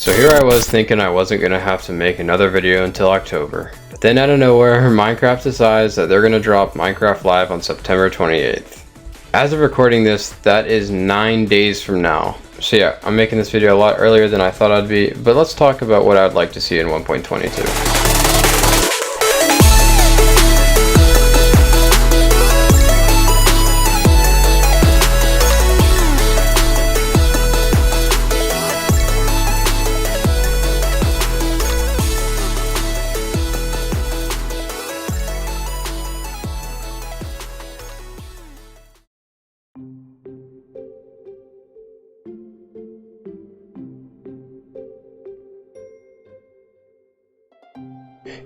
So here I was thinking I wasn't going to have to make another video until October. But then out of nowhere, Minecraft decides that they're going to drop Minecraft Live on September 28th. As of recording this, that is 9 days from now. So yeah, I'm making this video a lot earlier than I thought I'd be, but let's talk about what I'd like to see in 1.22.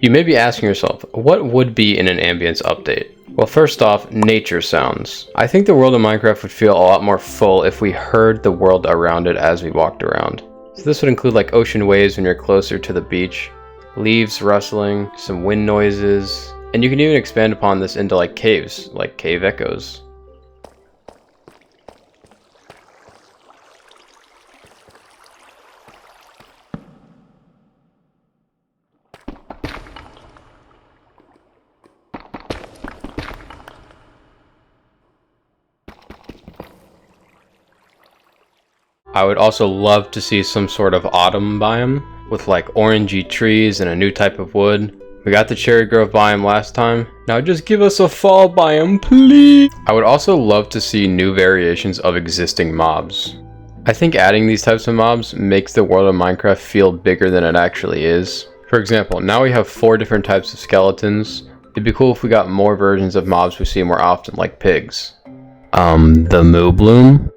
You may be asking yourself, what would be in an Ambience update? Well, first off, nature sounds. I think the world of Minecraft would feel a lot more full if we heard the world around it as we walked around. So this would include like ocean waves when you're closer to the beach, leaves rustling, some wind noises, and you can even expand upon this into like caves, like cave echoes. I would also love to see some sort of autumn biome with like orangey trees and a new type of wood. We got the cherry grove biome last time. Now just give us a fall biome, please. I would also love to see new variations of existing mobs. I think adding these types of mobs makes the world of Minecraft feel bigger than it actually is. For example, now we have 4 different types of skeletons. It'd be cool if we got more versions of mobs we see more often, like pigs. The moo bloom?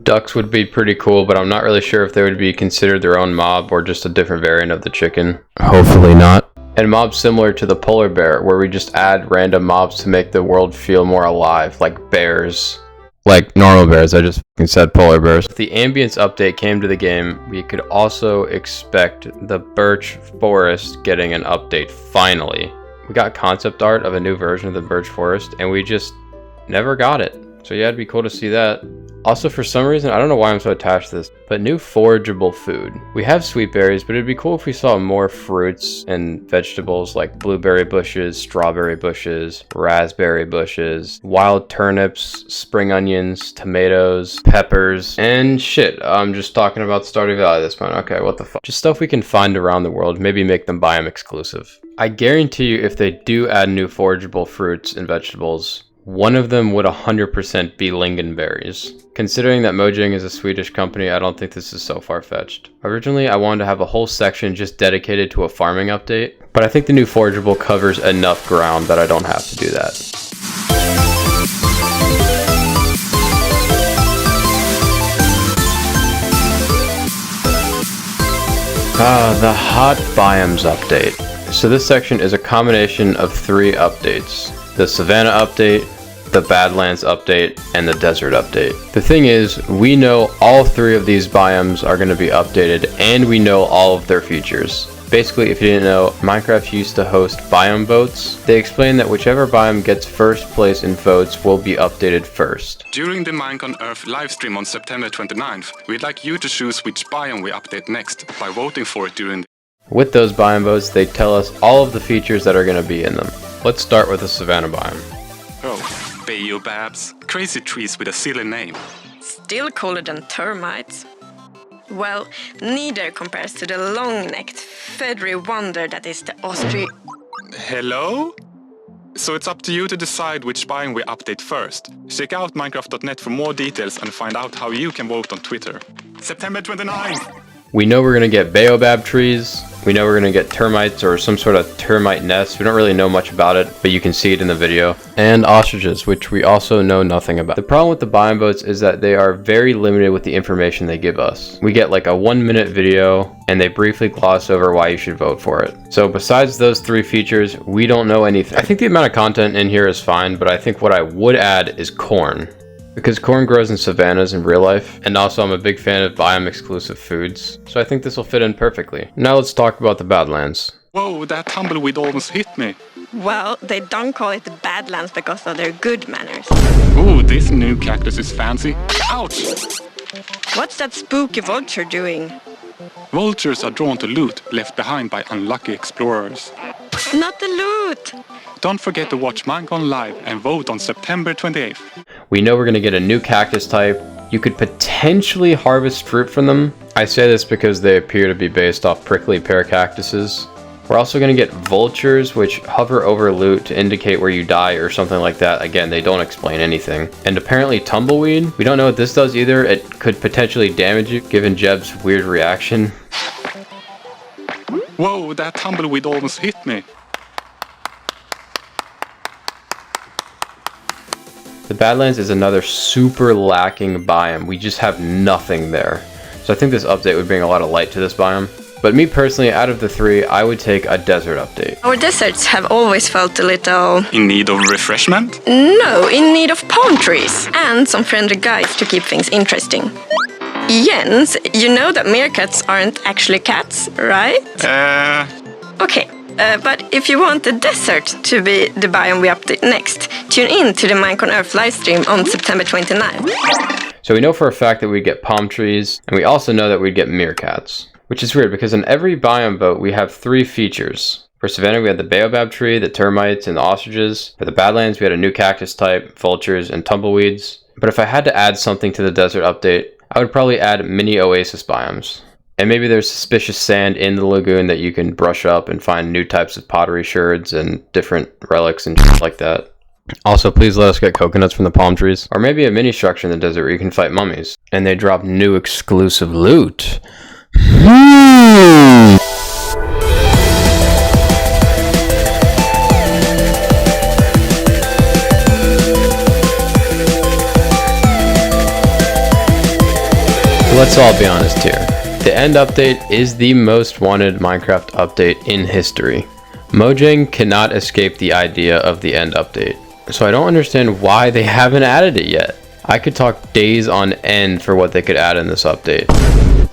Ducks would be pretty cool, but I'm not really sure if they would be considered their own mob or just a different variant of the chicken. Hopefully not. And mobs similar to the polar bear, where we just add random mobs to make the world feel more alive, like bears. Like normal bears, I just said polar bears. If the Ambience update came to the game, we could also expect the birch forest getting an update finally. We got concept art of a new version of the birch forest, and we just never got it. So yeah, it'd be cool to see that. Also, for some reason, I don't know why I'm so attached to this, but new forageable food. We have sweet berries, but it'd be cool if we saw more fruits and vegetables like blueberry bushes, strawberry bushes, raspberry bushes, wild turnips, spring onions, tomatoes, peppers, and shit. I'm just talking about Stardew Valley at this point. Okay, what the fuck? Just stuff we can find around the world, maybe make them biome exclusive. I guarantee you if they do add new forageable fruits and vegetables, one of them would 100% be lingonberries. Considering that Mojang is a Swedish company, I don't think this is so far-fetched. Originally, I wanted to have a whole section just dedicated to a farming update, but I think the new forageable covers enough ground that I don't have to do that. The hot biomes update. So this section is a combination of 3 updates. The Savannah update, the Badlands update, and the Desert update. The thing is, we know all 3 of these biomes are going to be updated, and we know all of their features. Basically, if you didn't know, Minecraft used to host biome votes. They explain that whichever biome gets first place in votes will be updated first. During the Minecraft on Earth livestream on September 29th, we'd like you to choose which biome we update next by voting for it during the... With those biome votes, they tell us all of the features that are going to be in them. Let's start with the Savannah biome. Oh, Biomes. Crazy trees with a silly name. Still cooler than termites. Well, neither compares to the long-necked, feathery wonder that is the Hello? So it's up to you to decide which biome we update first. Check out Minecraft.net for more details and find out how you can vote on Twitter. September 29th! We know we're going to get baobab trees. We know we're going to get termites or some sort of termite nest. We don't really know much about it, but you can see it in the video. And ostriches, which we also know nothing about. The problem with the biome votes is that they are very limited with the information they give us. We get like a 1-minute video, and they briefly gloss over why you should vote for it. So besides those 3 features, we don't know anything. I think the amount of content in here is fine, but I think what I would add is corn. Because corn grows in savannas in real life, and also I'm a big fan of biome exclusive foods, so I think this will fit in perfectly. Now let's talk about the Badlands. Whoa, that tumbleweed almost hit me. Well, they don't call it the Badlands because of their good manners. Ooh, this new cactus is fancy. Ouch! What's that spooky vulture doing? Vultures are drawn to loot left behind by unlucky explorers. Not the loot! Don't forget to watch Minecon live and vote on September 28th. We know we're going to get a new cactus type. You could potentially harvest fruit from them. I say this because they appear to be based off prickly pear cactuses. We're also going to get vultures, which hover over loot to indicate where you die or something like that. Again, they don't explain anything. And apparently tumbleweed. We don't know what this does either. It could potentially damage you, given Jeb's weird reaction. Whoa, that tumbleweed almost hit me. The Badlands is another super lacking biome. We just have nothing there. So I think this update would bring a lot of light to this biome. But me personally, out of the three, I would take a desert update. Our deserts have always felt a little... In need of refreshment? No, in need of palm trees. And some friendly guides to keep things interesting. Jens, you know that meerkats aren't actually cats, right? Okay. But if you want the desert to be the biome we update next, tune in to the Minecon Earth livestream on September 29th. So we know for a fact that we'd get palm trees, and we also know that we'd get meerkats. Which is weird, because in every biome vote, we have three features. For Savannah, we had the baobab tree, the termites, and the ostriches. For the Badlands, we had a new cactus type, vultures, and tumbleweeds. But if I had to add something to the desert update, I would probably add mini oasis biomes. And maybe there's suspicious sand in the lagoon that you can brush up and find new types of pottery sherds and different relics and shit like that. Also, please let us get coconuts from the palm trees. Or maybe a mini structure in the desert where you can fight mummies. And they drop new exclusive loot. Let's all be honest here. The end update is the most wanted Minecraft update in history. Mojang cannot escape the idea of the end update. So I don't understand why they haven't added it yet. I could talk days on end for what they could add in this update.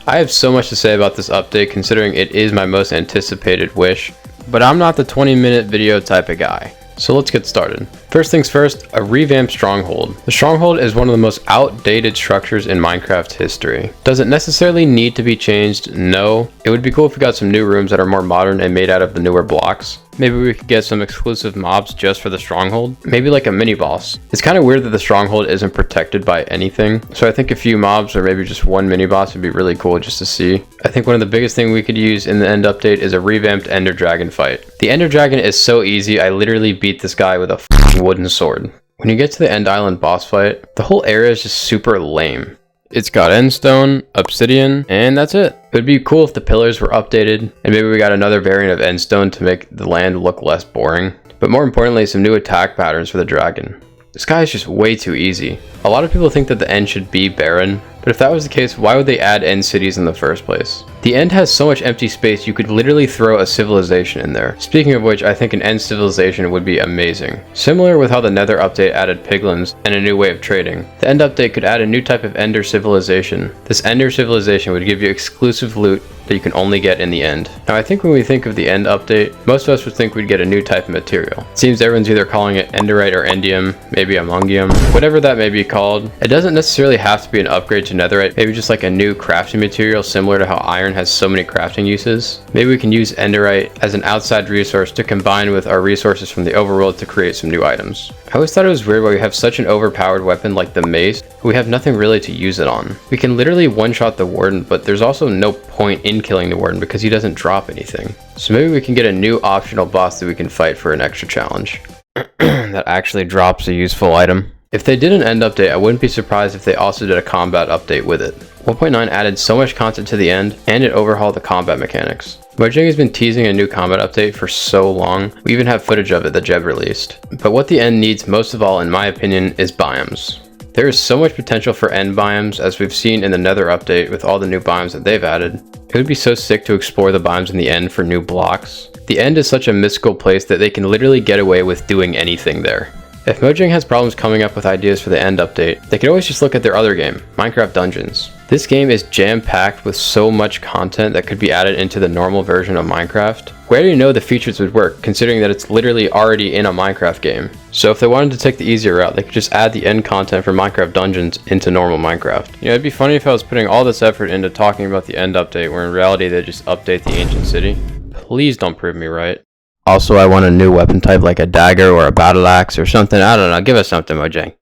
I have so much to say about this update considering it is my most anticipated wish, but I'm not the 20-minute video type of guy. So let's get started. First things first, a revamped stronghold. The stronghold is one of the most outdated structures in Minecraft history. Does it necessarily need to be changed? No. It would be cool if we got some new rooms that are more modern and made out of the newer blocks. Maybe we could get some exclusive mobs just for the stronghold. Maybe like a mini boss. It's kind of weird that the stronghold isn't protected by anything. So I think a few mobs or maybe just one mini boss would be really cool just to see. I think one of the biggest things we could use in the end update is a revamped Ender Dragon fight. The Ender Dragon is so easy, I literally beat this guy with a wooden sword. When you get to the End Island boss fight, the whole area is just super lame. It's got endstone, obsidian, and that's it. It would be cool if the pillars were updated, and maybe we got another variant of endstone to make the land look less boring. But more importantly, some new attack patterns for the dragon. This guy is just way too easy. A lot of people think that the end should be barren, but if that was the case, why would they add end cities in the first place? The end has so much empty space, you could literally throw a civilization in there. Speaking of which, I think an end civilization would be amazing. Similar with how the Nether update added piglins and a new way of trading, the end update could add a new type of ender civilization. This ender civilization would give you exclusive loot that you can only get in the end. Now I think when we think of the end update, most of us would think we'd get a new type of material. It seems everyone's either calling it enderite or endium, maybe amongium, whatever that may be called. It doesn't necessarily have to be an upgrade to netherite, maybe just like a new crafting material similar to how iron has so many crafting uses. Maybe we can use enderite as an outside resource to combine with our resources from the overworld to create some new items. I always thought it was weird why we have such an overpowered weapon like the mace, but we have nothing really to use it on. We can literally one-shot the warden, but there's also no point in killing the warden because he doesn't drop anything. So maybe we can get a new optional boss that we can fight for an extra challenge. That actually drops a useful item. If they did an end update, I wouldn't be surprised if they also did a combat update with it. 1.9 added so much content to the end, and it overhauled the combat mechanics. Mojang has been teasing a new combat update for so long, we even have footage of it that Jeb released. But what the end needs most of all, in my opinion, is biomes. There is so much potential for end biomes, as we've seen in the Nether update with all the new biomes that they've added. It would be so sick to explore the biomes in the end for new blocks. The end is such a mystical place that they can literally get away with doing anything there. If Mojang has problems coming up with ideas for the end update, they could always just look at their other game, Minecraft Dungeons. This game is jam-packed with so much content that could be added into the normal version of Minecraft. We already know the features would work, considering that it's literally already in a Minecraft game. So if they wanted to take the easier route, they could just add the end content for Minecraft Dungeons into normal Minecraft. You know, it'd be funny if I was putting all this effort into talking about the end update, where in reality they just update the ancient city. Please don't prove me right. Also, I want a new weapon type like a dagger or a battle axe or something. I don't know, give us something, Mojang.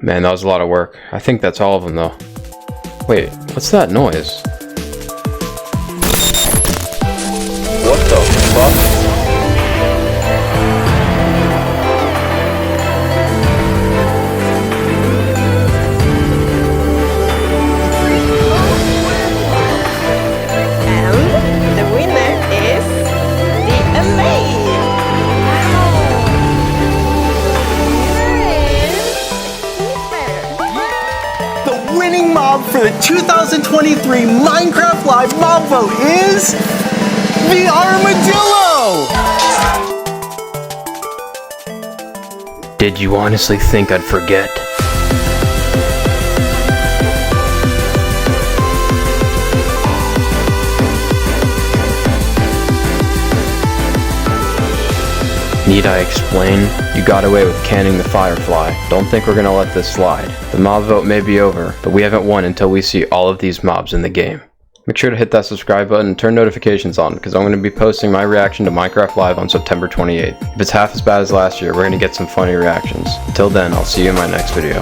Man, that was a lot of work. I think that's all of them though. Wait, what's that noise? What the fuck? And the winner is the Amazing. The winning mob for the 2023 Minecraft Live mob vote is the Armadillo! Did you honestly think I'd forget? Need I explain? You got away with canning the Firefly. Don't think we're gonna let this slide. The mob vote may be over, but we haven't won until we see all of these mobs in the game. Make sure to hit that subscribe button and turn notifications on, because I'm going to be posting my reaction to Minecraft Live on September 28th. If it's half as bad as last year, we're going to get some funny reactions. Until then, I'll see you in my next video.